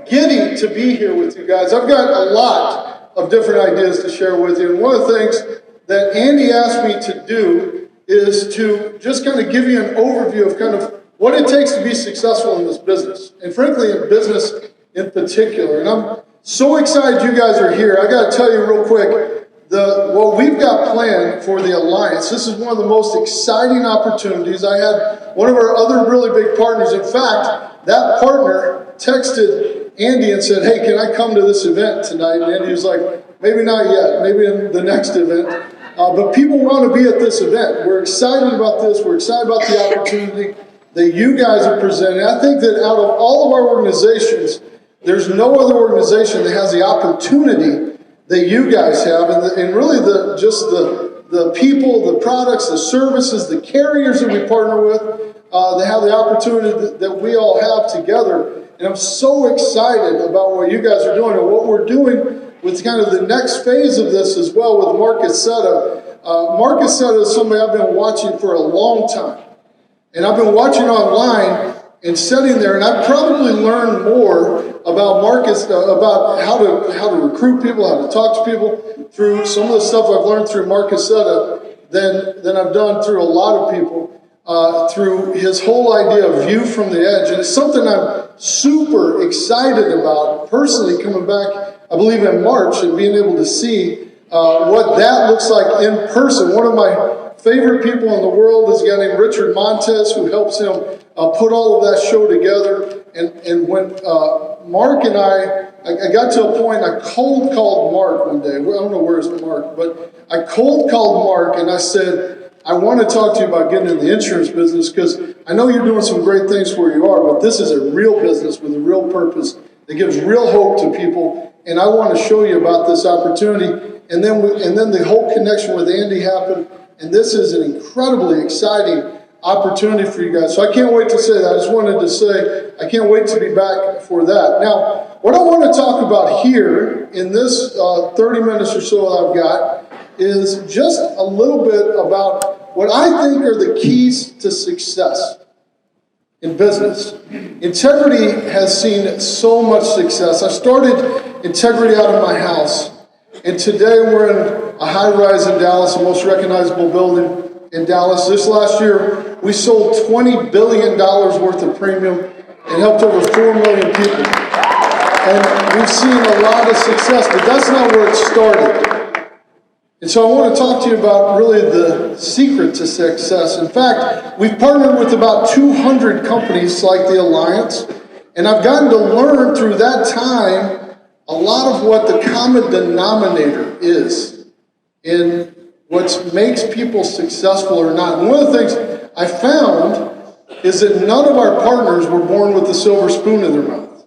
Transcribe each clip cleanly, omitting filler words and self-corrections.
giddy to be here with you guys. I've got a lot of different ideas to share with you. And one of the things that Andy asked me to do is to just kind of give you an overview of kind of what it takes to be successful in this business, and frankly, in business in particular. And I'm so excited you guys are here. I got to tell you real quick, what we've got planned for the Alliance, this is one of the most exciting opportunities. I had one of our other really big partners. In fact, that partner texted Andy and said, hey, can I come to this event tonight? And Andy was like, maybe not yet, maybe in the next event. But people want to be at this event. We're excited about this. We're excited about the opportunity that you guys are presenting. I think that out of all of our organizations, there's no other organization that has the opportunity that you guys have, and really the people, the products, the services, the carriers that we partner with, they have the opportunity that we all have together. And I'm so excited about what you guys are doing and what we're doing with kind of the next phase of this as well with Mark Accetta. Mark Accetta is somebody I've been watching for a long time. And I've been watching online and sitting there, and I've probably learned more about Marcus, about how to recruit people, how to talk to people through some of the stuff I've learned through Mark Accetta than I've done through a lot of people, through his whole idea of view from the edge. And it's something I'm super excited about personally coming back, I believe in March, and being able to see what that looks like in person. One of my favorite people in the world is a guy named Richard Montes, who helps him put all of that show together. And when Mark and I got to a point, I cold called Mark one day. I don't know where's Mark, but I cold called Mark and I said, I want to talk to you about getting in the insurance business because I know you're doing some great things where you are, but this is a real business with a real purpose that gives real hope to people. And I want to show you about this opportunity. And then the whole connection with Andy happened. And this is an incredibly exciting opportunity for you guys. So I can't wait to say that. I just wanted to say I can't wait to be back for that. Now, what I want to talk about here in this 30 minutes or so that I've got is just a little bit about what I think are the keys to success in business. Integrity has seen so much success. I started Integrity out of my house, and today we're in a high-rise in Dallas, the most recognizable building in Dallas. This last year, we sold $20 billion worth of premium and helped over 4 million people. And we've seen a lot of success, but that's not where it started. And so I want to talk to you about really the secret to success. In fact, we've partnered with about 200 companies like the Alliance, and I've gotten to learn through that time a lot of what the common denominator is in what makes people successful or not. And one of the things I found is that none of our partners were born with a silver spoon in their mouth.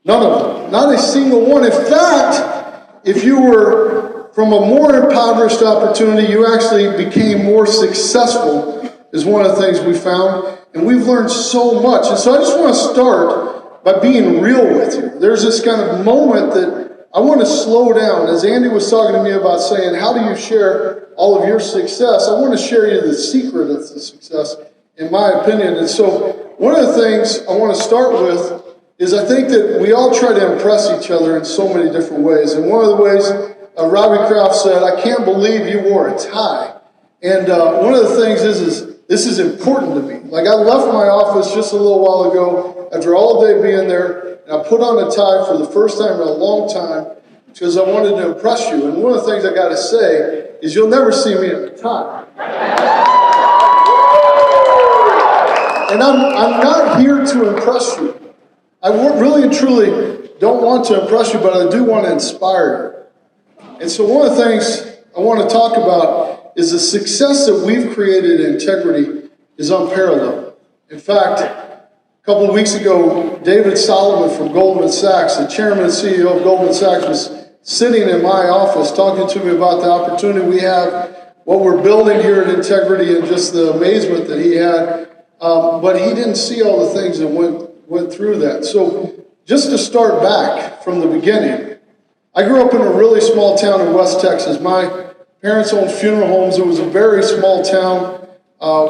None of them. Not a single one. In fact, if you were from a more impoverished opportunity, you actually became more successful, is one of the things we found. And we've learned so much. And so I just want to start by being real with you. There's this kind of moment that I want to slow down. As Andy was talking to me about saying, how do you share all of your success? I want to share you the secret of the success, in my opinion. And so one of the things I want to start with is I think that we all try to impress each other in so many different ways. And one of the ways Robbie Kraft said, I can't believe you wore a tie. And one of the things is this is important to me. Like I left my office just a little while ago after all day being there, and I put on a tie for the first time in a long time because I wanted to impress you. And one of the things I got to say is you'll never see me in a tie. And I'm not here to impress you. I really and truly don't want to impress you, but I do want to inspire you. And so one of the things I want to talk about is the success that we've created in Integrity is unparalleled. In fact, a couple of weeks ago, David Solomon from Goldman Sachs, the chairman and CEO of Goldman Sachs, was sitting in my office talking to me about the opportunity we have, what we're building here at Integrity, and just the amazement that he had. But he didn't see all the things that went through that. So just to start back from the beginning, I grew up in a really small town in West Texas. My parents owned funeral homes. It was a very small town.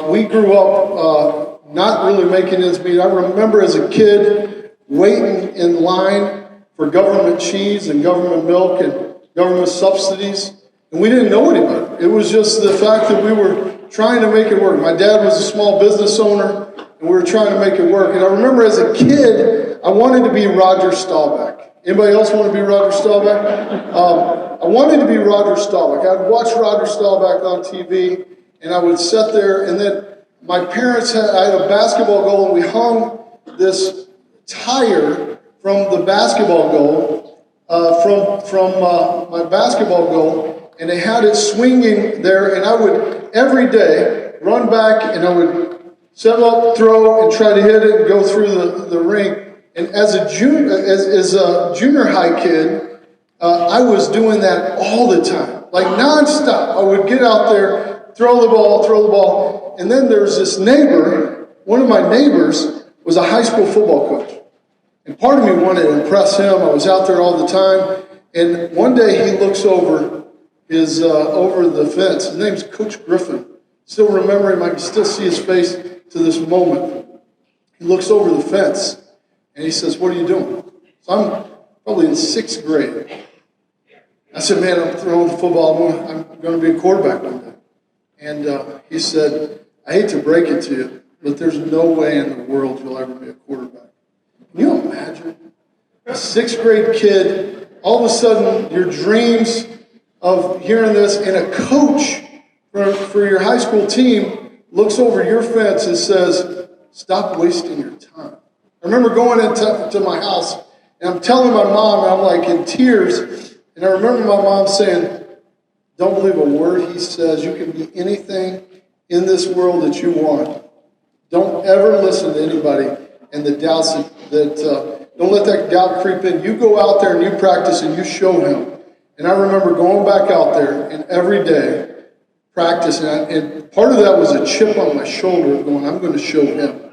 We grew up not really making ends meet. I remember as a kid waiting in line for government cheese and government milk and government subsidies. And we didn't know any better. It was just the fact that we were trying to make it work. My dad was a small business owner, and we were trying to make it work. And I remember as a kid, I wanted to be Roger Staubach. Anybody else want to be Roger Staubach? I wanted to be Roger Staubach. I'd watch Roger Staubach on TV, and I would sit there, and then my parents I had a basketball goal, and we hung this tire from the basketball goal, from my basketball goal, and they had it swinging there, and I would, every day, run back, and I would set up, throw, and try to hit it and go through the ring. And as a junior high kid, I was doing that all the time, like nonstop. I would get out there, throw the ball, and then there's this neighbor. One of my neighbors was a high school football coach, and part of me wanted to impress him. I was out there all the time, and one day he looks over over the fence. His name's Coach Griffin. Still remember him. I can still see his face to this moment. He looks over the fence. And he says, "What are you doing?" So I'm probably in 6th grade. I said, "Man, I'm throwing the football. I'm going to be a quarterback one day." And he said, "I hate to break it to you, but there's no way in the world you'll ever be a quarterback." Can you imagine? A 6th grade kid, all of a sudden your dreams of hearing this, and a coach for your high school team looks over your fence and says, "Stop wasting your time." I remember going into my house, and I'm telling my mom, and I'm like in tears, and I remember my mom saying, "Don't believe a word he says. You can be anything in this world that you want. Don't ever listen to anybody and the doubts don't let that doubt creep in. You go out there and you practice and you show him." And I remember going back out there and every day practicing, and part of that was a chip on my shoulder of going, "I'm going to show him.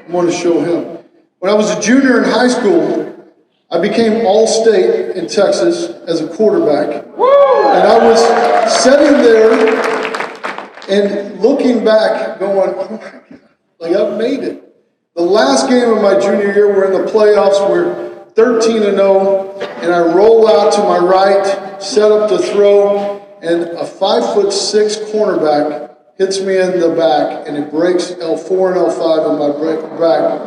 I'm going to show him." When I was a junior in high school, I became all-state in Texas as a quarterback. And I was sitting there and looking back going, "Oh my God, like I've made it." The last game of my junior year, we're in the playoffs, we're 13-0, and I roll out to my right, set up to throw, and a 5'6" cornerback hits me in the back, and it breaks L4 and L5 in my back.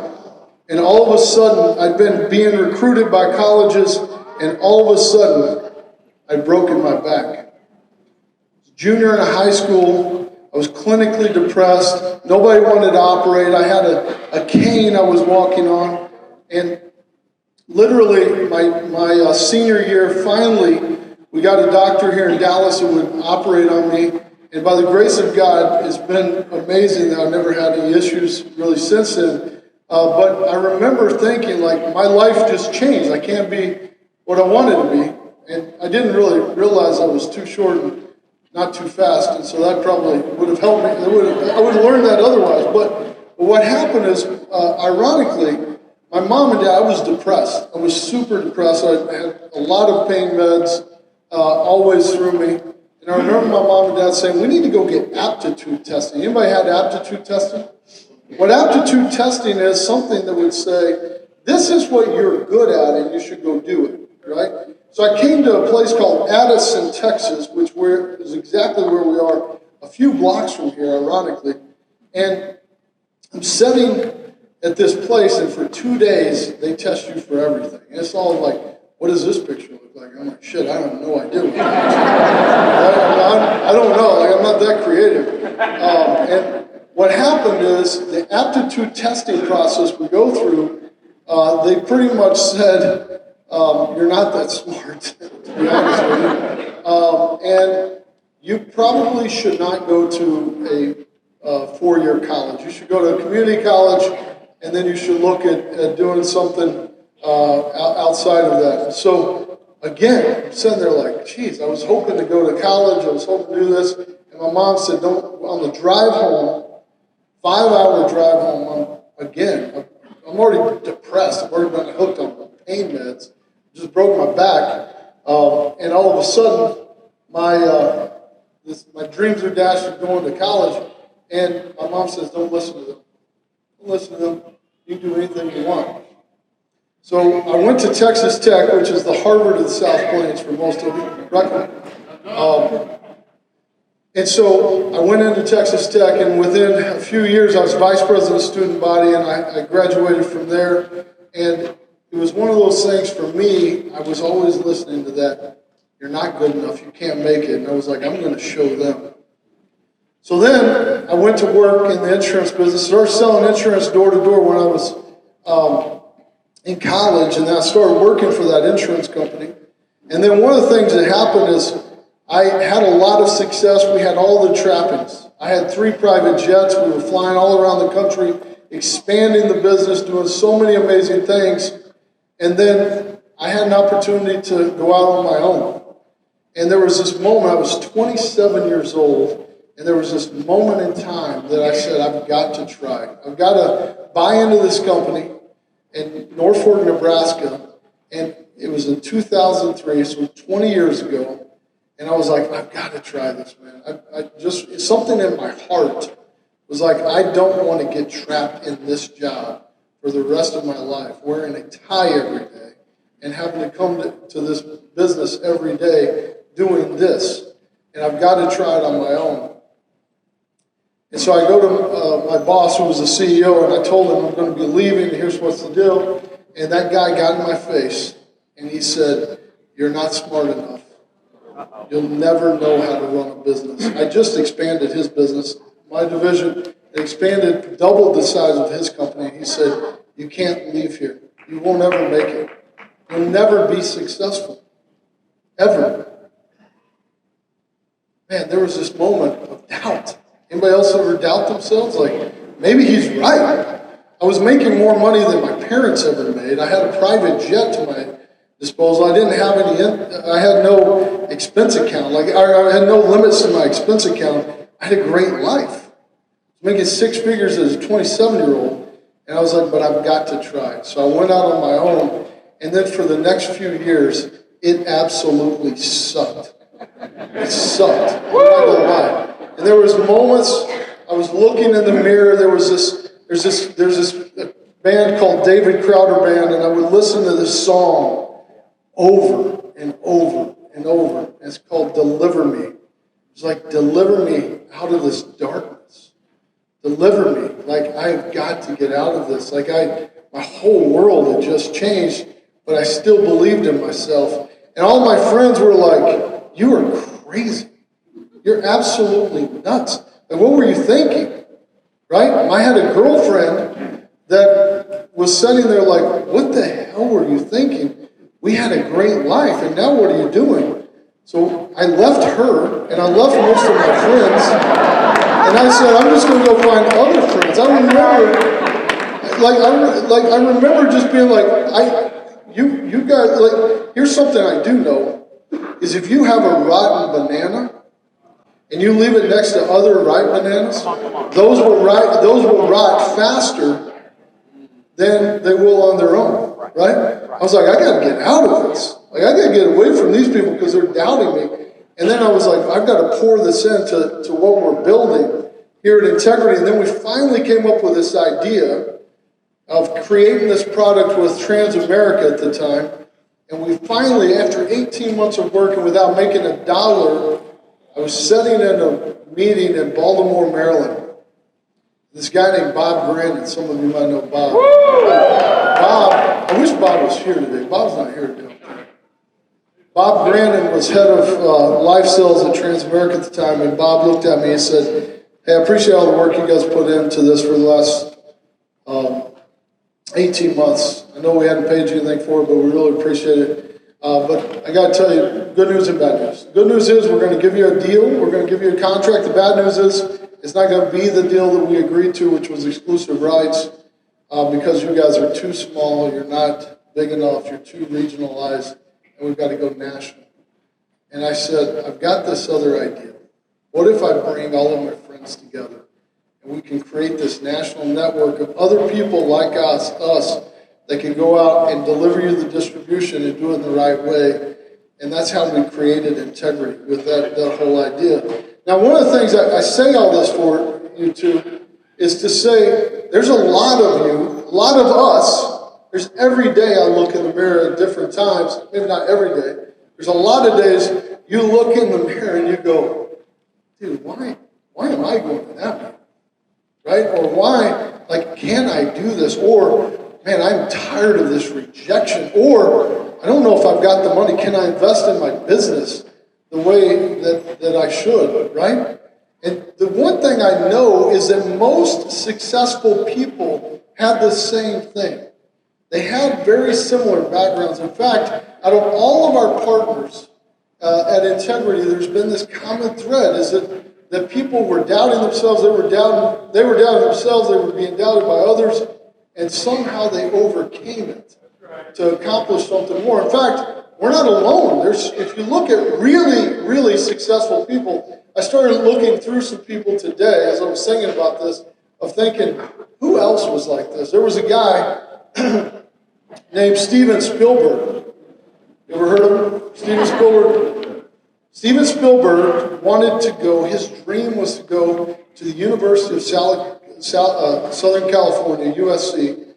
And all of a sudden, I'd been being recruited by colleges, and all of a sudden, I'd broken my back. Junior in high school, I was clinically depressed. Nobody wanted to operate. I had a cane I was walking on. And literally, my senior year, finally, we got a doctor here in Dallas who would operate on me. And by the grace of God, it's been amazing that I've never had any issues really since then. But I remember thinking, like, my life just changed. I can't be what I wanted to be. And I didn't really realize I was too short and not too fast. And so that probably would have helped me. I would have learned that otherwise. But what happened is, ironically, my mom and dad, I was depressed. I was super depressed. I had a lot of pain meds always through me. And I remember my mom and dad saying, "We need to go get aptitude testing." Anybody had aptitude testing? What aptitude testing is, something that would say, this is what you're good at and you should go do it, right? So I came to a place called Addison, Texas, which is exactly where we are, a few blocks from here, ironically. And I'm sitting at this place, and for 2 days, they test you for everything. And it's all like, what does this picture look like? I'm like, shit, I have no idea what I don't know. Like, I'm not that creative. And what happened is the aptitude testing process we go through, they pretty much said, you're not that smart, to be honest with you. And you probably should not go to a 4-year college. You should go to a community college, and then you should look at doing something outside of that. So again, I'm sitting there like, geez, I was hoping to go to college. I was hoping to do this. And my mom said, don't, on the drive home, 5-hour drive home, I'm already depressed. I've already been hooked on pain meds. Just broke my back. And all of a sudden, my dreams are dashed of going to college. And my mom says, don't listen to them. Don't listen to them. You can do anything you want. So I went to Texas Tech, which is the Harvard of the South Plains for most of you, right? And so I went into Texas Tech, and within a few years, I was vice president of student body, and I graduated from there. And it was one of those things for me, I was always listening to that, you're not good enough, you can't make it. And I was like, I'm going to show them. So then I went to work in the insurance business, started selling insurance door to door when I was in college, and then I started working for that insurance company. And then one of the things that happened is I had a lot of success. We had all the trappings. I had 3 private jets. We were flying all around the country, expanding the business, doing so many amazing things. And then I had an opportunity to go out on my own. And there was this moment, I was 27 years old, and there was this moment in time that I said, I've got to try. I've got to buy into this company in Norfolk, Nebraska. And it was in 2003, so 20 years ago. And I was like, I've got to try this, man. Something in my heart was like, I don't want to get trapped in this job for the rest of my life, wearing a tie every day and having to come to this business every day doing this. And I've got to try it on my own. And so I go to my boss, who was the CEO, and I told him I'm going to be leaving, and here's what's the deal. And that guy got in my face, and he said, you're not smart enough. You'll never know how to run a business. I just expanded his business. My division expanded, doubled the size of his company. He said, you can't leave here. You won't ever make it. You'll never be successful. Ever. Man, there was this moment of doubt. Anybody else ever doubt themselves? Like, maybe he's right. I was making more money than my parents ever made. I had a private jet to my disposal. I didn't have I had no expense account. I had no limits to my expense account. I had a great life. I was making 6 figures as a 27-year-old, and I was like, but I've got to try. So I went out on my own, and then for the next few years, it absolutely sucked. It sucked. I'm not gonna lie. And there was moments I was looking in the mirror. There's this band called David Crowder Band, and I would listen to this song over and over and over. And it's called Deliver Me. It's like, deliver me out of this darkness. Deliver me. Like, I've got to get out of this. Like, my whole world had just changed, but I still believed in myself. And all my friends were like, you are crazy. You're absolutely nuts. Like, what were you thinking? Right? I had a girlfriend that was sitting there like, what the hell were you thinking? We had a great life, and now what are you doing? So I left her, and I left most of my friends, and I said, I'm just going to go find other friends. I remember just being like, you guys, like, here's something I do know, is if you have a rotten banana, and you leave it next to other ripe bananas, those will rot faster than they will on their own, right? I was like, I got to get out of this. Like, I got to get away from these people because they're doubting me. And then I was like, I've got to pour this into what we're building here at Integrity. And then we finally came up with this idea of creating this product with Transamerica at the time. And we finally, after 18 months of working without making a dollar, I was sitting in a meeting in Baltimore, Maryland. This guy named Bob Grandin, some of you might know Bob. Bob, I wish Bob was here today. Bob's not here today. Bob Grandin was head of life sales at Transamerica at the time, and Bob looked at me and said, hey, I appreciate all the work you guys put into this for the last 18 months. I know we hadn't paid you anything for it, but we really appreciate it. But I got to tell you, good news and bad news. The good news is we're going to give you a deal. We're going to give you a contract. The bad news is it's not going to be the deal that we agreed to, which was exclusive rights, because you guys are too small. You're not big enough. You're too regionalized, and we've got to go national. And I said, I've got this other idea. What if I bring all of my friends together, and we can create this national network of other people like us, that can go out and deliver you the distribution and do it in the right way. And that's how we created Integrity with that whole idea. Now, one of the things I say all this for you two is to say there's a lot of you, a lot of us There's every day I look in the mirror at different times, maybe not every day. There's a lot of days you look in the mirror and you go, dude, why am I going to that meeting? Right? Or why, can I do this? Or, man, I'm tired of this rejection. Or, I don't know if I've got the money. Can I invest in my business the way that I should, right? And the one thing I know is that most successful people have the same thing. They had very similar backgrounds. In fact, out of all of our partners at Integrity, there's been this common thread, is that people were doubting themselves, they were doubting themselves, they were being doubted by others, and somehow they overcame it to accomplish something more. In fact, we're not alone. If you look at really, really successful people, I started looking through some people today as I was thinking about this, of thinking, who else was like this? There was a guy named Steven Spielberg. You ever heard of him? Steven Spielberg? Steven Spielberg wanted to go, his dream was to go to the University of Southern California, USC,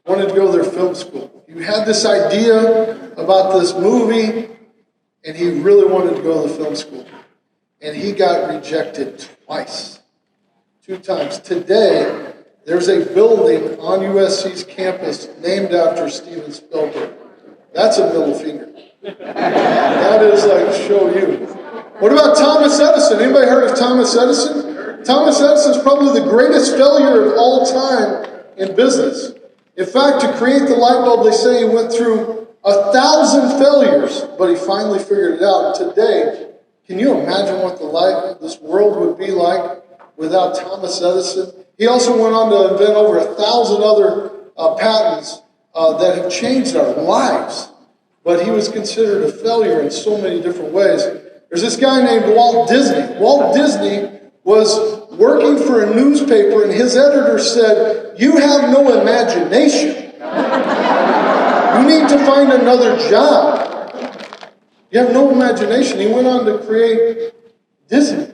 wanted to go to their film school. He had this idea about this movie, and he really wanted to go to the film school. And he got rejected twice, 2 times. Today, there's a building on USC's campus named after Steven Spielberg. That's a middle finger. That is show you. What about Thomas Edison? Anybody heard of Thomas Edison? Thomas Edison is probably the greatest failure of all time in business. In fact, to create the light bulb, they say he went through 1,000 failures, but he finally figured it out. And today, can you imagine what this world would be like without Thomas Edison? He also went on to invent over 1,000 other patents that have changed our lives. But he was considered a failure in so many different ways. There's this guy named Walt Disney. Walt Disney was working for a newspaper, and his editor said, "You have no imagination. You need to find another job. You have no imagination." He went on to create Disney.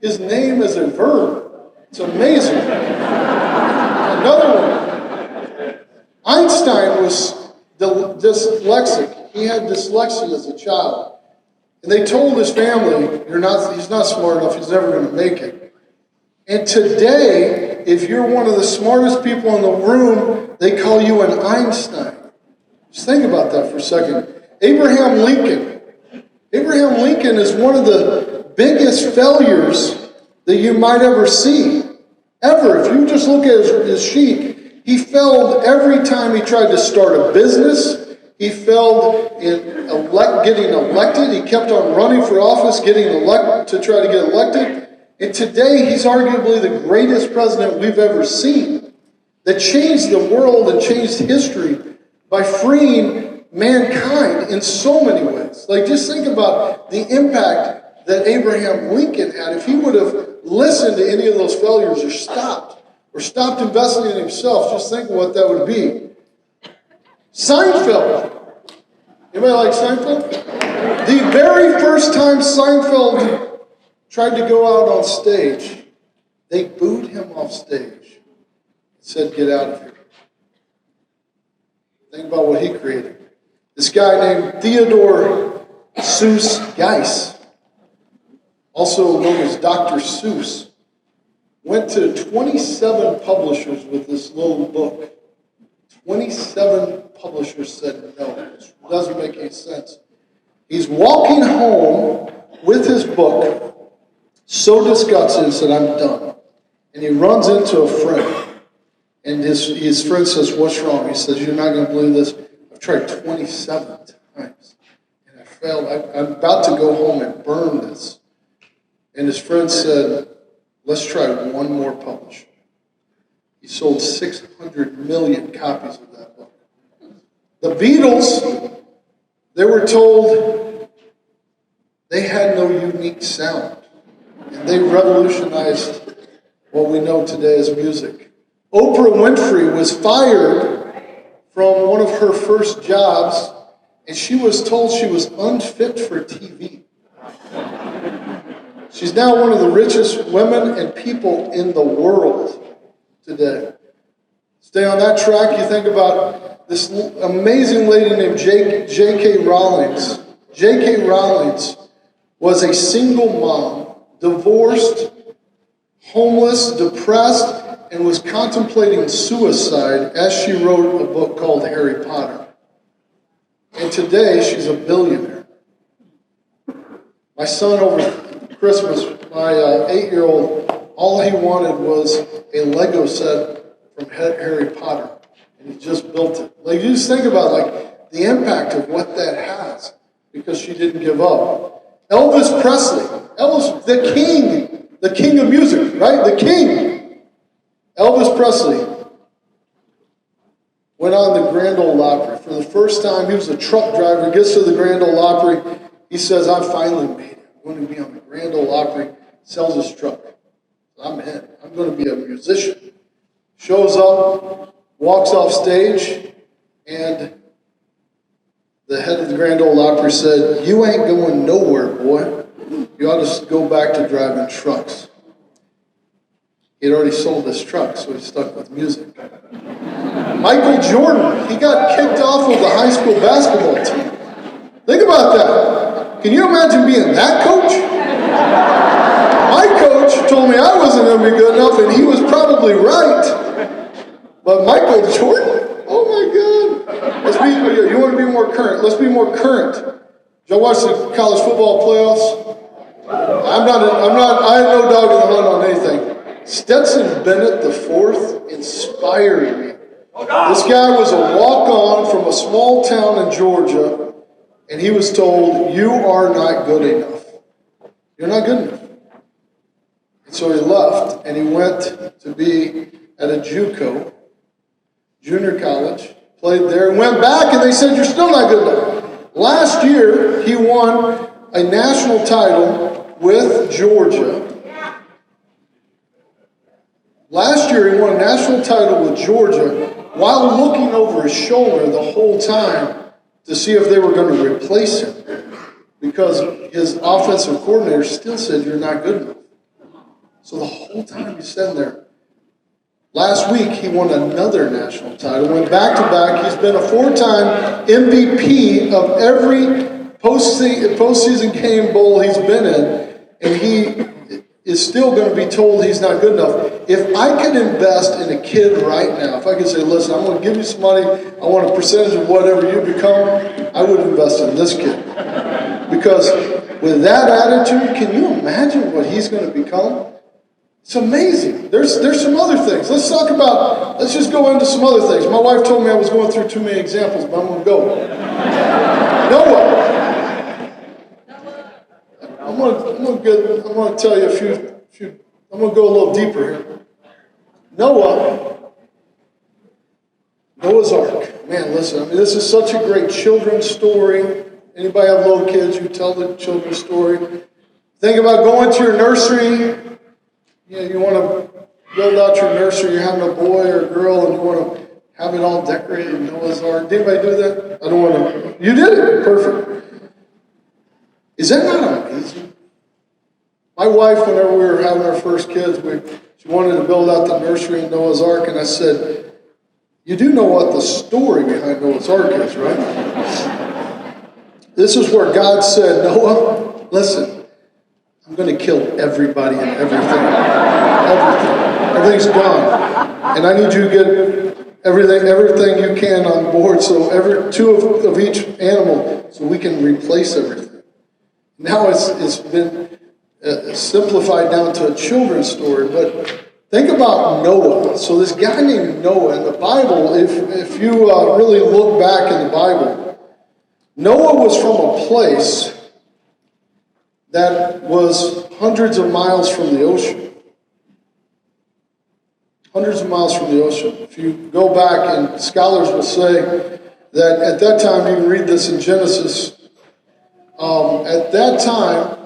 His name is a verb. It's amazing. Another one. Einstein was dyslexic. He had dyslexia as a child. And they told his family, he's not smart enough, he's never going to make it. And today, if you're one of the smartest people in the room, they call you an Einstein. Just think about that for a second. Abraham Lincoln. Abraham Lincoln is one of the biggest failures that you might ever see. Ever. If you just look at his sheet, he failed every time he tried to start a business. He failed in getting elected. He kept on running for office, to try to get elected. And today, he's arguably the greatest president we've ever seen, that changed the world and changed history by freeing mankind in so many ways. Just think about the impact that Abraham Lincoln had. If he would have listened to any of those failures or stopped investing in himself, just think of what that would be. Seinfeld. Anybody like Seinfeld? The very first time Seinfeld tried to go out on stage, they booed him off stage and said, "Get out of here." Think about what he created. This guy named Theodore Seuss Geis, also known as Dr. Seuss, went to 27 publishers with this little book. 27 publishers said, "No, this doesn't make any sense." He's walking home with his book, so disgusted, and said, "I'm done." And he runs into a friend. And his friend says, "What's wrong?" He says, "You're not going to believe this. I've tried 27 times. And I failed. I'm about to go home and burn this." And his friend said, "Let's try one more publisher." He sold 600 million copies of that book. The Beatles, they were told they had no unique sound. And they revolutionized what we know today as music. Oprah Winfrey was fired from one of her first jobs, and she was told she was unfit for TV. She's now one of the richest women and people in the world today. Stay on that track, you think about this amazing lady named J.K. Rowling. J.K. Rowling was a single mom, divorced, homeless, depressed, and was contemplating suicide as she wrote a book called Harry Potter. And today, she's a billionaire. My son over Christmas, my 8-year-old, all he wanted was a Lego set from Harry Potter. And he just built it. Like, you just think about, like, the impact of what that has because she didn't give up. Elvis Presley, Elvis, the king of music, right? The king. Elvis Presley went on the Grand Ole Opry. For the first time, he was a truck driver, gets to the Grand Ole Opry. He says, I finally made it. I'm going to be on the Grand Ole Opry, sells his truck. I'm in. I'm going to be a musician. Shows up, walks off stage, and the head of the Grand Ole Opry said, you ain't going nowhere, boy. You ought to go back to driving trucks. He'd already sold his truck, so he stuck with music. Michael Jordan, he got kicked off of the high school basketball team. Think about that. Can you imagine being that coach? My coach told me I wasn't going to be good enough, and he was probably right. But Michael Jordan? Oh my God. You want to be more current? Let's be more current. Did y'all watch the college football playoffs? I have no dog in the hunt on anything. Stetson Bennett IV inspired me. This guy was a walk-on from a small town in Georgia, and he was told, you are not good enough. You're not good enough. And so he left, and he went to be at a JUCO, junior college, played there, went back, and they said, you're still not good enough. Last year, he won a national title with Georgia. Last year, he won a national title with Georgia while looking over his shoulder the whole time to see if they were going to replace him because his offensive coordinator still said, you're not good enough. So the whole time he's sitting there. Last week, he won another national title, went back-to-back. He's been a 4-time MVP of every postseason game bowl he's been in, and he is still going to be told he's not good enough. If I could invest in a kid right now, if I could say, listen, I'm going to give you some money, I want a percentage of whatever you become, I would invest in this kid. Because with that attitude, can you imagine what he's going to become? It's amazing. There's some other things. Let's just go into some other things. My wife told me I was going through too many examples, but I'm going to go. Noah. I'm going to tell you a few. I'm going to go a little deeper here. Noah's Ark. Man, listen. I mean, this is such a great children's story. Anybody have little kids? You tell the children's story. Think about going to your nursery. You want to build out your nursery. You're having a boy or a girl, and you want to have it all decorated. Noah's Ark. Did anybody do that? I don't want to. You did it. Perfect. Is that not amazing? My wife, whenever we were having our first kids, she wanted to build out the nursery in Noah's Ark, and I said, you do know what the story behind Noah's Ark is, right? This is where God said, Noah, listen, I'm going to kill everybody and everything. Everything's gone. And I need you to get everything you can on board, so two of each animal, so we can replace everything. Now it's been simplified down to a children's story, but think about Noah. So this guy named Noah in the Bible, if you really look back in the Bible, Noah was from a place that was hundreds of miles from the ocean. Hundreds of miles from the ocean. If you go back, and scholars will say that at that time, you can read this in Genesis, at that time,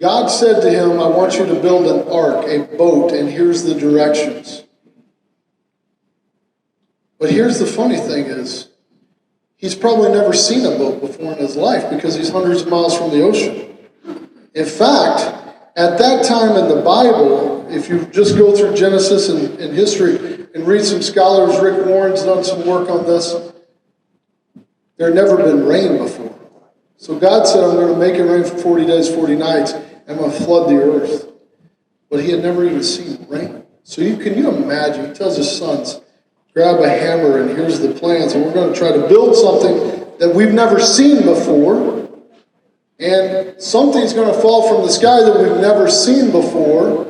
God said to him, I want you to build an ark, a boat, and here's the directions. But here's the funny thing is, he's probably never seen a boat before in his life because he's hundreds of miles from the ocean. In fact, at that time in the Bible, if you just go through Genesis and history, and read some scholars. Rick Warren's done some work on this. There had never been rain before. So God said, I'm going to make it rain for 40 days, 40 nights, and I'm going to flood the earth. But he had never even seen rain. So can you imagine? He tells his sons, grab a hammer and here's the plans, and we're going to try to build something that we've never seen before. And something's going to fall from the sky that we've never seen before.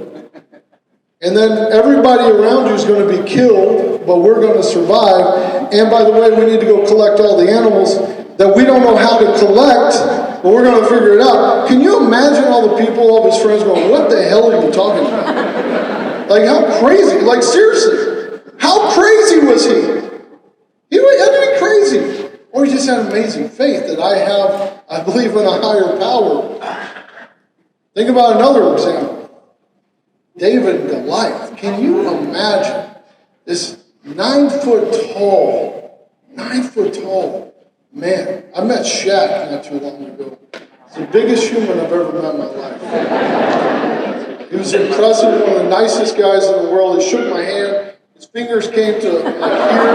And then everybody around you is going to be killed, but we're going to survive. And by the way, we need to go collect all the animals that we don't know how to collect, but we're going to figure it out. Can you imagine all the people, all of his friends going, what the hell are you talking about? Like, how crazy? Like, seriously, how crazy was he? He wasn't crazy. Or he just had amazing faith that I believe in a higher power. Think about another example. David and Goliath. Can you imagine this 9 foot tall man? I met Shaq not too long ago. He's the biggest human I've ever met in my life. He was impressive, one of the nicest guys in the world. He shook my hand. His fingers came to like here.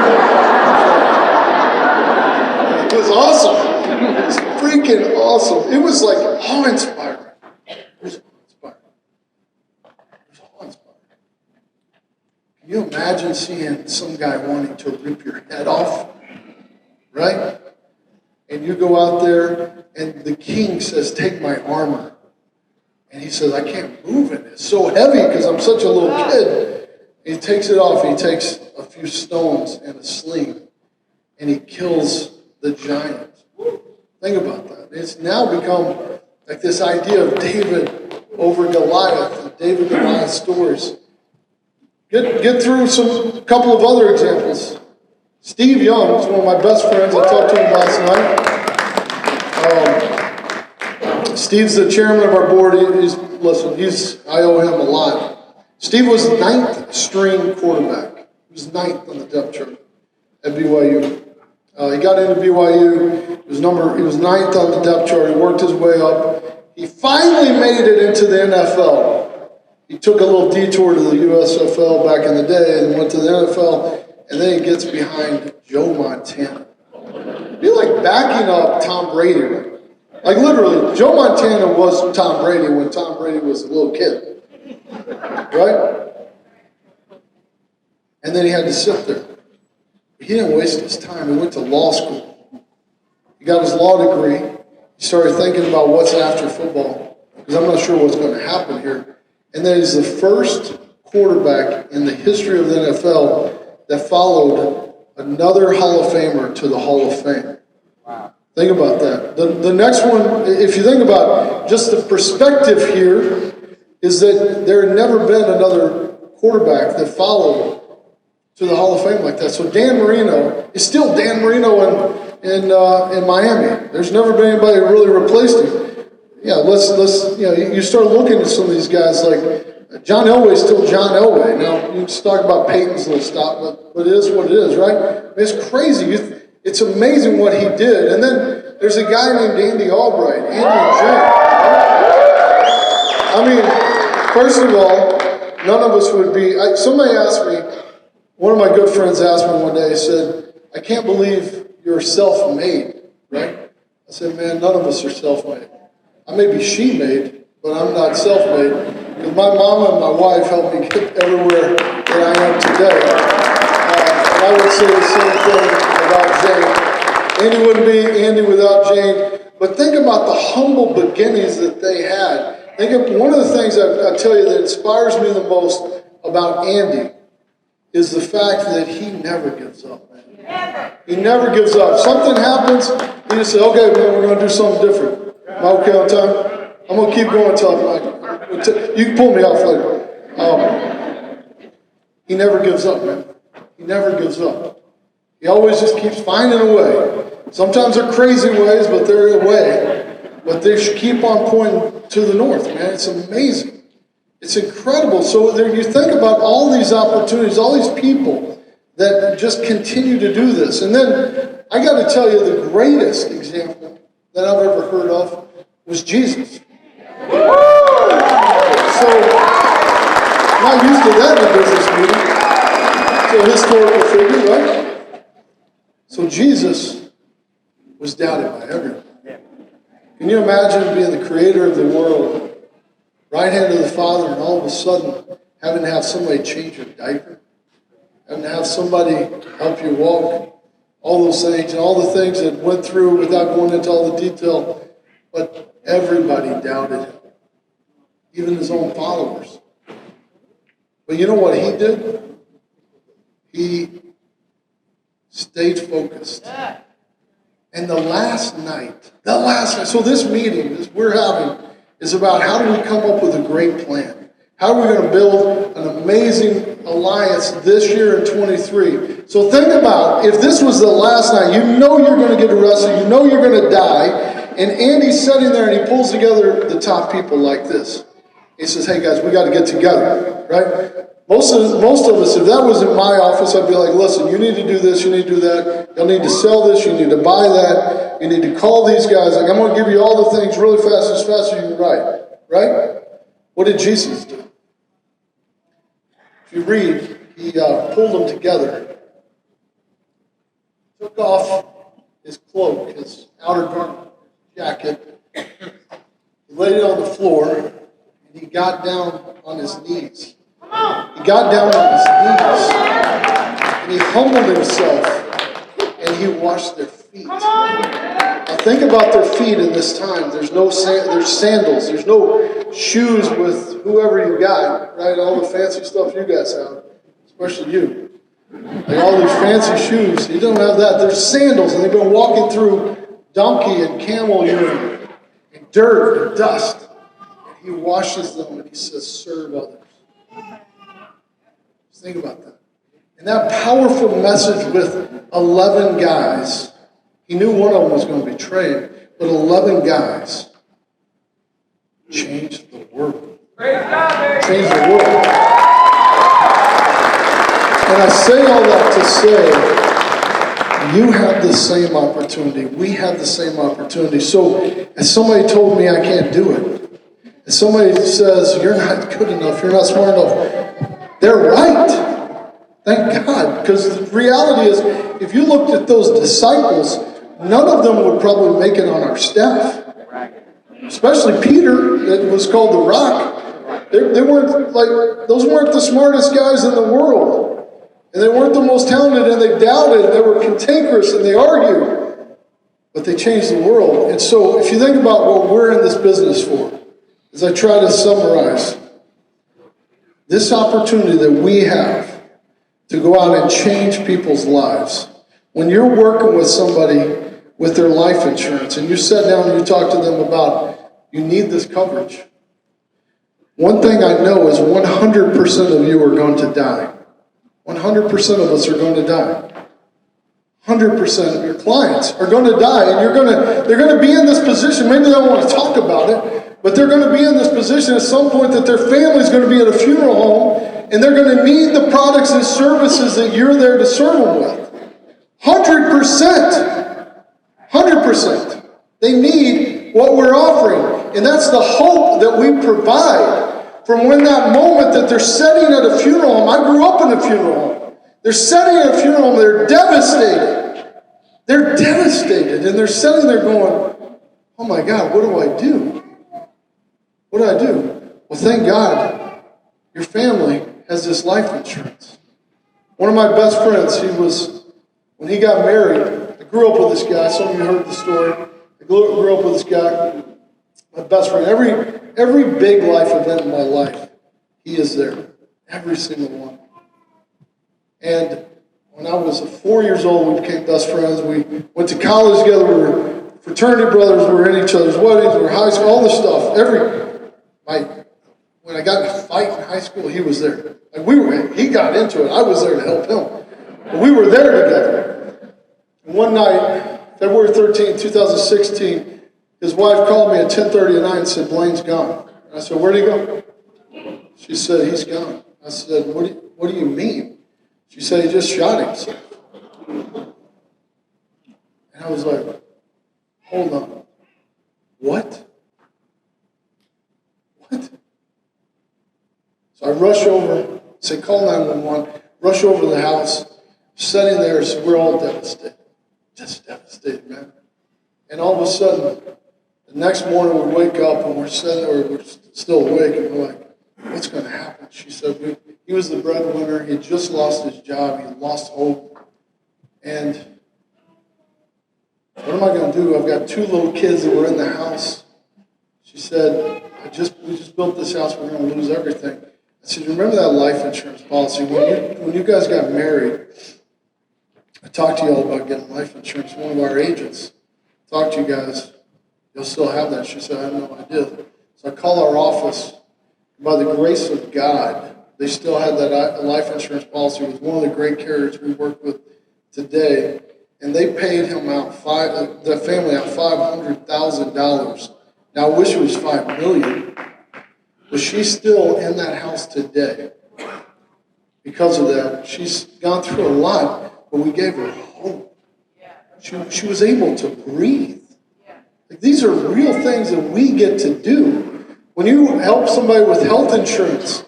It was awesome. It was freaking awesome. It was like awe-inspiring. Can you imagine seeing some guy wanting to rip your head off? Right? And you go out there, and the king says, take my armor. And he says, I can't move in it. It's so heavy because I'm such a little kid. And he takes it off. He takes a few stones and a sling, and he kills the giant. Think about that. It's now become like this idea of David over Goliath, and David and Goliath stories. Get through a couple of other examples. Steve Young is one of my best friends. I talked to him last night. Steve's the chairman of our board. I owe him a lot. Steve was 9th string quarterback. He was 9th on the depth chart at BYU. He got into BYU. He was 9th on the depth chart. He worked his way up. He finally made it into the NFL. He took a little detour to the USFL back in the day and went to the NFL, and then he gets behind Joe Montana. It'd be like backing up Tom Brady. Like literally, Joe Montana was Tom Brady when Tom Brady was a little kid. Right? And then he had to sit there. He didn't waste his time. He went to law school. He got his law degree. He started thinking about what's after football, because I'm not sure what's going to happen here. And then he's the first quarterback in the history of the NFL that followed another Hall of Famer to the Hall of Fame. Wow. Think about that. The next one, if you think about just the perspective here, is that there had never been another quarterback that followed to the Hall of Fame like that. So Dan Marino is still Dan Marino in Miami. There's never been anybody who really replaced him. Yeah, you start looking at some of these guys like John Elway's still John Elway. Now, you just talk about Peyton's little stop, but it is what it is, right? It's crazy. It's amazing what he did. And then there's a guy named Andy Albright, Andy and Jim. I mean, first of all, none of us would be, somebody asked me, one of my good friends asked me one day, he said, I can't believe you're self-made, right? I said, man, none of us are self-made. I may be she-made, but I'm not self-made. Because my mama and my wife helped me get everywhere that I am today. And I would say the same thing about Jane. Andy wouldn't be Andy without Jane. But think about the humble beginnings that they had. Think of one of the things I tell you that inspires me the most about Andy is the fact that he never gives up, man. He never gives up. Something happens, he just says, okay, man, we're going to do something different. Am I okay on time? I'm going to keep going until you can pull me off later. He never gives up, man. He never gives up. He always just keeps finding a way. Sometimes they're crazy ways, but they're a way. But they should keep on pointing to the north, man. It's amazing. It's incredible. So there, you think about all these opportunities, all these people that just continue to do this. And then I got to tell you, the greatest example that I've ever heard of was Jesus. So, I'm not used to that in a business meeting. Still a historical figure, right? So Jesus was doubted by everyone. Can you imagine being the creator of the world, right hand of the Father, and all of a sudden having to have somebody change your diaper? Having to have somebody help you walk? All those things, and all the things that went through without going into all the detail. But everybody doubted him. Even his own followers. But you know what he did? He stayed focused. And the last night, so this meeting that we're having is about how do we come up with a great plan? How are we going to build an amazing alliance this year in 23? So think about, if this was the last night, you know you're going to get arrested, you know you're going to die, and Andy's sitting there and he pulls together the top people like this. He says, hey guys, we got to get together, right? Most of us, if that was in my office, I'd be like, listen, you need to do this, you need to do that, you'll need to sell this, you need to buy that, you need to call these guys, like I'm going to give you all the things really fast, as fast as you can write, right? What did Jesus do? If you read, he pulled them together, took off his cloak, his outer garment, jacket, he laid it on the floor, and he got down on his knees. He got down on his knees, and he humbled himself, and he washed their feet. Now think about their feet in this time. There's sandals. There's no shoes with whoever you got, right? All the fancy stuff you guys have, especially you. Like all these fancy shoes. You don't have that. There's sandals, and they've been walking through donkey and camel urine and dirt and dust. And he washes them, and he says, serve others. Just think about that. And that powerful message with 11 guys, he knew one of them was going to betray him, but 11 guys changed the world. Changed the world. And I say all that to say, you have the same opportunity. We have the same opportunity. So, as somebody told me I can't do it, if somebody says, you're not good enough, you're not smart enough, they're right. Thank God. Because the reality is, if you looked at those disciples, none of them would probably make it on our staff. Especially Peter, that was called the Rock. They weren't like, those weren't the smartest guys in the world. And they weren't the most talented, and they doubted, and they were cantankerous, and they argued. But they changed the world. And so, if you think about what we're in this business for, as I try to summarize, this opportunity that we have to go out and change people's lives. When you're working with somebody with their life insurance, and you sit down and you talk to them about, you need this coverage. One thing I know is 100% of you are going to die. 100% of us are going to die. 100% of your clients are going to die, and they're going to be in this position. Maybe they don't want to talk about it, but they're going to be in this position at some point that their family's going to be at a funeral home, and they're going to need the products and services that you're there to serve them with. 100%. 100%. They need what we're offering, and that's the hope that we provide. From when that moment that they're sitting at a funeral home, I grew up in a funeral home. They're sitting at a funeral home, they're devastated. They're devastated, and they're sitting there going, oh my God, what do I do? What do I do? Well, thank God, your family has this life insurance. One of my best friends, when he got married, I grew up with this guy. Some of you heard the story. I grew up with this guy, my best friend. Every big life event in my life, he is there. Every single one. And when I was 4 years old, we became best friends. We went to college together. We were fraternity brothers. We were in each other's weddings. We were high school, all this stuff. When I got in a fight in high school, he was there. He got into it. I was there to help him. But we were there together. And one night, February 13, 2016, his wife called me at 10:30 at night and said, Blaine's gone. And I said, where'd he go? She said, he's gone. I said, what do you mean? She said, he just shot himself. And I was like, hold on. What? What? So I rush over, say, call 911. rush over to the house, sitting there, so we're all devastated. Just devastated, man. And all of a sudden, the next morning we wake up and we're sitting there, we're still awake, and we're like, what's going to happen? She said, he was the breadwinner. He had just lost his job. He had lost hope. And what am I going to do? I've got 2 little kids that were in the house. She said, we just built this house. We're going to lose everything. I said, remember that life insurance policy? When you guys got married, I talked to you all about getting life insurance. One of our agents talked to you guys. You'll still have that. She said, I have no idea. So I call our office. By the grace of God, they still had that life insurance policy. It was one of the great carriers we work with today. And they paid him out, the family out $500,000. Now, I wish it was $5 million. But she's still in that house today. Because of that, she's gone through a lot, but we gave her hope. She was able to breathe. Like, these are real things that we get to do. When you help somebody with health insurance,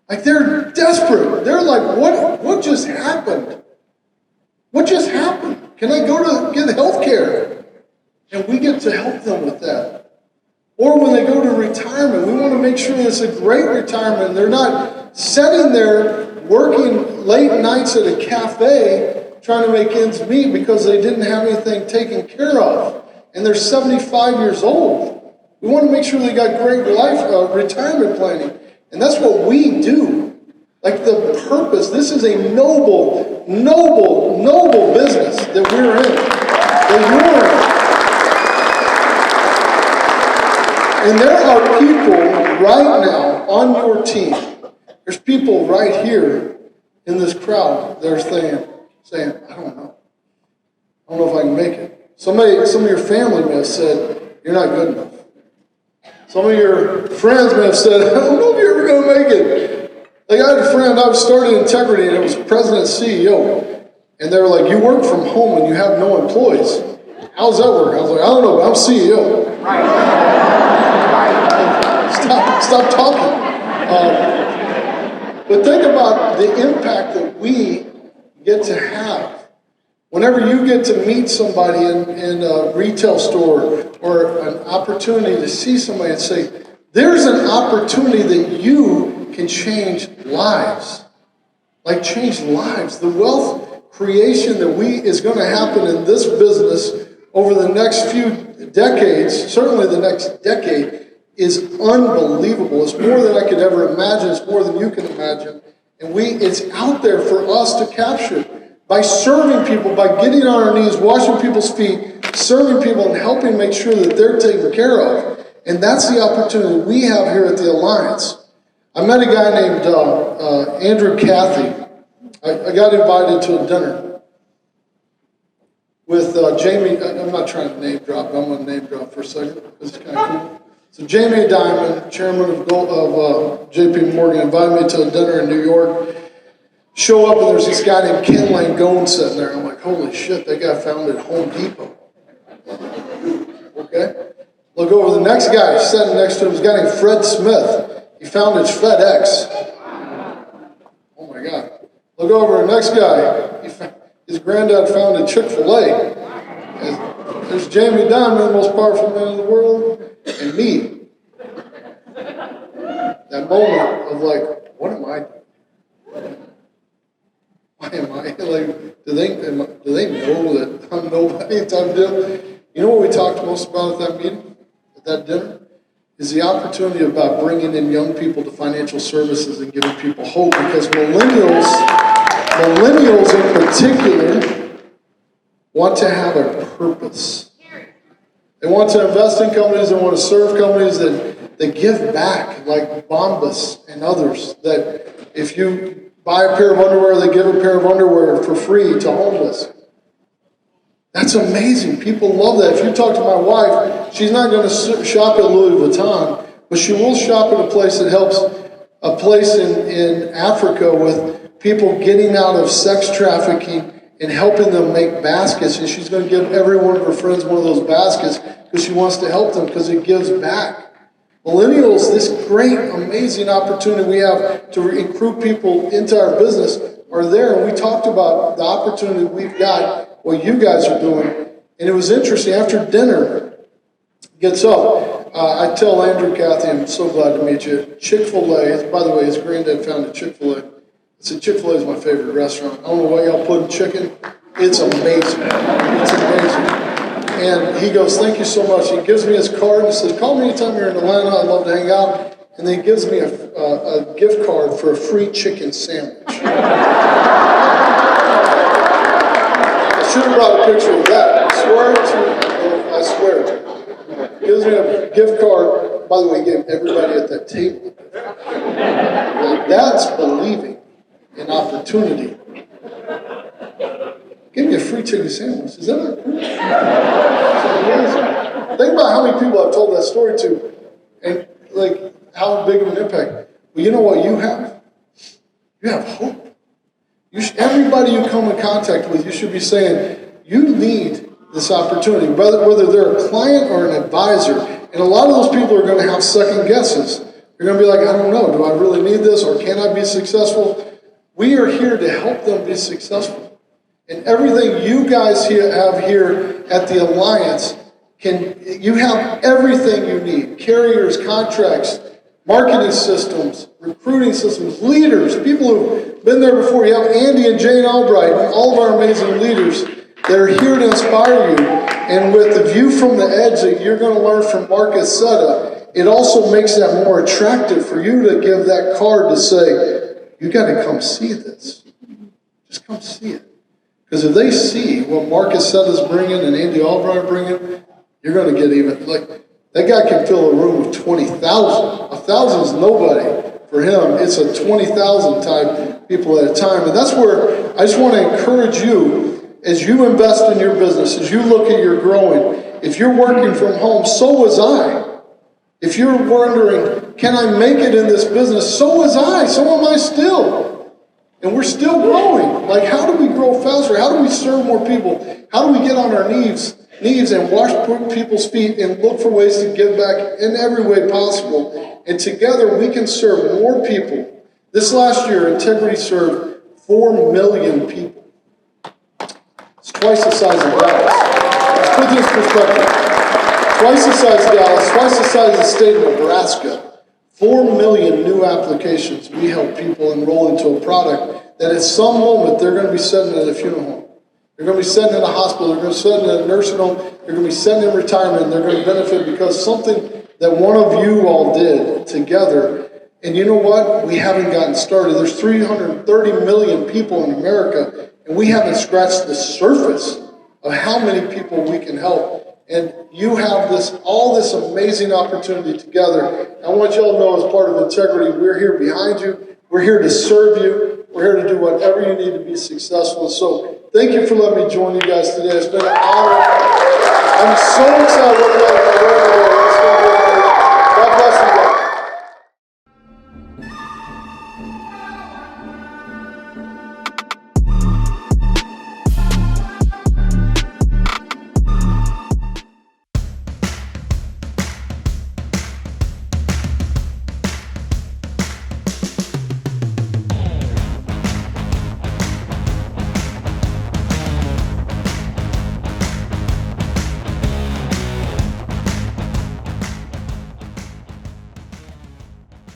like, they're desperate. They're like, what just happened? What just happened? Can I go to get health care? And we get to help them with that. Or when they go to retirement, we want to make sure it's a great retirement. They're not sitting there working late nights at a cafe trying to make ends meet because they didn't have anything taken care of. And they're 75 years old. We want to make sure they got great retirement planning. And that's what we do. Like, the purpose, this is a noble, noble, noble business that we're in, that you're in. And there are people right now on your team. There's people right here in this crowd that are saying, I don't know. I don't know if I can make it. Some of your family may have said, you're not good enough. Some of your friends may have said, I don't know if you're ever going to make it. Like, I had a friend, I started Integrity, and it was president and CEO. And they were like, you work from home and you have no employees. How does that work? I was like, I don't know, but I'm CEO. Right. Stop talking. But think about the impact that we get to have. Whenever you get to meet somebody in a retail store or an opportunity to see somebody and say, there's an opportunity that you can change lives. Like, change lives. The wealth creation that is going to happen in this business over the next few decades, certainly the next decade, is unbelievable. It's more than I could ever imagine. It's more than you can imagine. And it's out there for us to capture. By serving people, by getting on our knees, washing people's feet, serving people and helping make sure that they're taken care of. And that's the opportunity we have here at the Alliance. I met a guy named Andrew Cathy. I got invited to a dinner with Jamie. I'm not trying to name drop, but I'm going to name drop for a second because it's kind of cool. So Jamie Dimon, chairman of JP Morgan, invited me to a dinner in New York. Show up and there's this guy named Ken Langone sitting there. I'm like, holy shit, that guy founded Home Depot. Okay? Look over the next guy sitting next to him, is a guy named Fred Smith. He founded FedEx. Oh my God. Look over the next guy. His granddad founded Chick-fil-A. There's Jamie Dimon, the most powerful man in the world, and me. That moment of like, what am I doing? Why am I? Like, do they know that I'm nobody? You know what we talked most about at that meeting, at that dinner? Is the opportunity about bringing in young people to financial services and giving people hope. Because millennials in particular, want to have a purpose. They want to invest in companies, they want to serve companies that give back, like Bombas and others, that if you buy a pair of underwear, they give a pair of underwear for free to homeless. That's amazing. People love that. If you talk to my wife, she's not going to shop at Louis Vuitton, but she will shop at a place that helps, a place in Africa with people getting out of sex trafficking and helping them make baskets. And she's going to give every one of her friends one of those baskets because she wants to help them because it gives back. Millennials, this great, amazing opportunity we have to recruit people into our business, are there, and we talked about the opportunity we've got, what you guys are doing, and it was interesting. After dinner, gets up, I tell Andrew, Kathy, I'm so glad to meet you. Chick-fil-A, by the way, his granddad founded Chick-fil-A. I said, Chick-fil-A is my favorite restaurant. I don't know why y'all put in chicken. It's amazing. It's amazing. And he goes, thank you so much. He gives me his card and says, call me anytime you're in Atlanta. I'd love to hang out. And then he gives me a gift card for a free chicken sandwich. I should have brought a picture of that. I swear. He gives me a gift card. By the way, he gave everybody at that table. Now that's believing in opportunity. Give me a free chicken sandwich. Is that not cool? It's amazing. Think about how many people I've told that story to, and like how big of an impact. Well, you know what you have? You have hope. Everybody you come in contact with, you should be saying, you need this opportunity, whether they're a client or an advisor. And a lot of those people are going to have second guesses. They're going to be like, I don't know, do I really need this, or can I be successful? We are here to help them be successful. And everything you guys have here at the Alliance, you have everything you need. Carriers, contracts, marketing systems, recruiting systems, leaders, people who've been there before. You have Andy and Jane Albright and all of our amazing leaders that are here to inspire you. And with the view from the edge that you're going to learn from Marcus Setta, it also makes that more attractive for you to give that card to say, you got to come see this. Just come see it. Because if they see what Marcus Setta's bringing and Andy Albright bringing, you're going to get even, like, that guy can fill a room of 20,000. 1,000 is nobody for him. It's a 20,000 type people at a time. And that's where I just want to encourage you, as you invest in your business, as you look at your growing, if you're working from home, so was I. If you're wondering, can I make it in this business? So was I. So am I still. And we're still growing. Like, how do we grow faster? How do we serve more people? How do we get on our knees and wash people's feet and look for ways to give back in every way possible? And together we can serve more people. This last year, Integrity served 4 million people. It's twice the size of Dallas. Let's put this in perspective. Twice the size of Dallas, twice the size of the state of Nebraska. 4 million new applications. We help people enroll into a product that at some moment they're going to be sitting at a funeral home. They're going to be sitting in a hospital. They're going to be sitting in a nursing home. They're going to be sitting in retirement. And they're going to benefit because something that one of you all did together. And you know what? We haven't gotten started. There's 330 million people in America, and we haven't scratched the surface of how many people we can help. And you have all this amazing opportunity together. I want you all to know, as part of Integrity, we're here behind you. We're here to serve you. We're here to do whatever you need to be successful. So thank you for letting me join you guys today. It's been an honor. I'm so excited what y'all are doing.